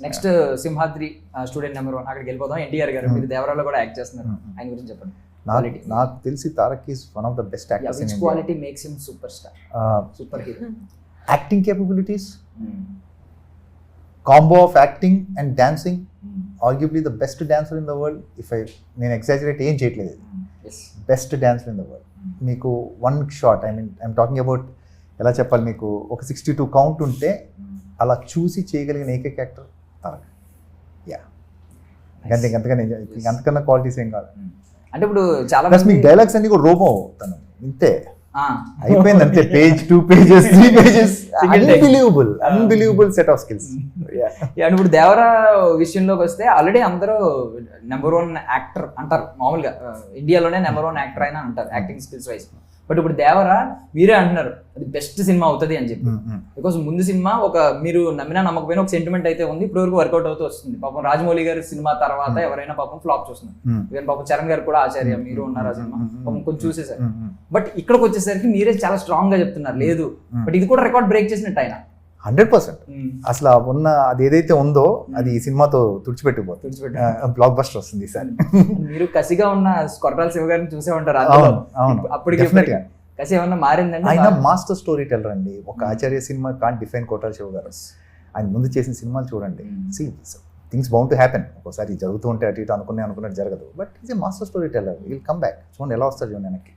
Next Simhadri student number 1 అక్కడికి వెళ్ళిపోదాం. ఎన్టీఆర్ గారు మీరు దేవరాలో కూడా యాక్ట్ చేస్తున్నారు, ఆయన గురించి చెప్పండి. నాకు తెలిసి Tarak is one of the best actors in India. Quality makes him super star, super hero. Acting capabilities, combo of acting and dancing, arguably the best dancer in the world. నేను ఎగ్జాజరేట్ ఏం చేయట్లేదు, best dancer in the world. మీకు one shot, I'm talking about, ఎలా చెప్పాలి మీకు, ఒక 62 count ఉంటే అలా చూసి చేయగలిగిన ఏకైక యాక్టర్ తారక్. యా, అంతకన్నా క్వాలిటీస్ ఏం కాదు. అంటే ఇప్పుడు చాలా ప్లస్ మీకు డైలాగ్స్ అన్ని కూడా రూపం తను ఇంతే అయిపోయింది అంతే. Page 2 pages 3 pages, unbelievable set of skills. ఇప్పుడు దేవరా విషయంలోకి వస్తే ఆల్రెడీ అందరూ నెంబర్ 1 యాక్టర్ అంటారు మామూలుగా, ఇండియాలోనే నెంబర్ 1 యాక్టర్ అయినా అంటారు యాక్టింగ్ స్కిల్స్ వైజ్. బట్ ఇప్పుడు దేవరా మీరే అంటున్నారు అది బెస్ట్ సినిమా అవుతుంది అని చెప్పి. బికాస్ ముందు సినిమా ఒక మీరు నమ్మినా నమ్మకపోయినా ఒక సెంటిమెంట్ అయితే ఉంది, ఇప్పుడు వరకు వర్కౌట్ అవుతూ వస్తుంది. పాపం రాజమౌళి గారి సినిమా తర్వాత ఎవరైనా పాపం ఫ్లాప్ చూస్తున్నారు. ఈవెన్ పాపం చరణ్ గారు కూడా ఆచార్య మీరు ఉన్నారు ఆ సినిమా పాపం కొంచెం చూసేసారు. బట్ ఇక్కడికి వచ్చేసరికి మీరే చాలా స్ట్రాంగ్ గా చెప్తున్నారు లేదు, బట్ ఇది కూడా రికార్డ్ బ్రేక్ చేసినట్టు ఆయన 100%. అసలు ఉన్న అది ఏదైతే ఉందో అది ఈ సినిమాతో తుడిచిపెట్టిపోతుంది, బ్లాక్ బస్టర్ వస్తుంది ఈసారి. మీరు కసిగా ఉన్న కొట్టాల శివ గారిని చూసే ఉంటారు అప్పటికి, కసి ఏమన్నా మారిందండి? ఆయన మాస్టర్ స్టోరీ టెల్లర్ అండి. ఒక ఆచార్య సినిమా కాంట్ డిఫైన్ కొట్టాల శివ గారు. ఆయన ముందు చేసిన సినిమాలు చూడండి, థింగ్స్ బౌండ్ టు హ్యాపెన్. ఒకసారి జరుగుతూ ఉంటే అటు ఇటు అనుకున్నట్టు జరగదు, but is a master story teller. Will come back. చూడండి ఎలా వస్తారు చూడండి వెనక్కి.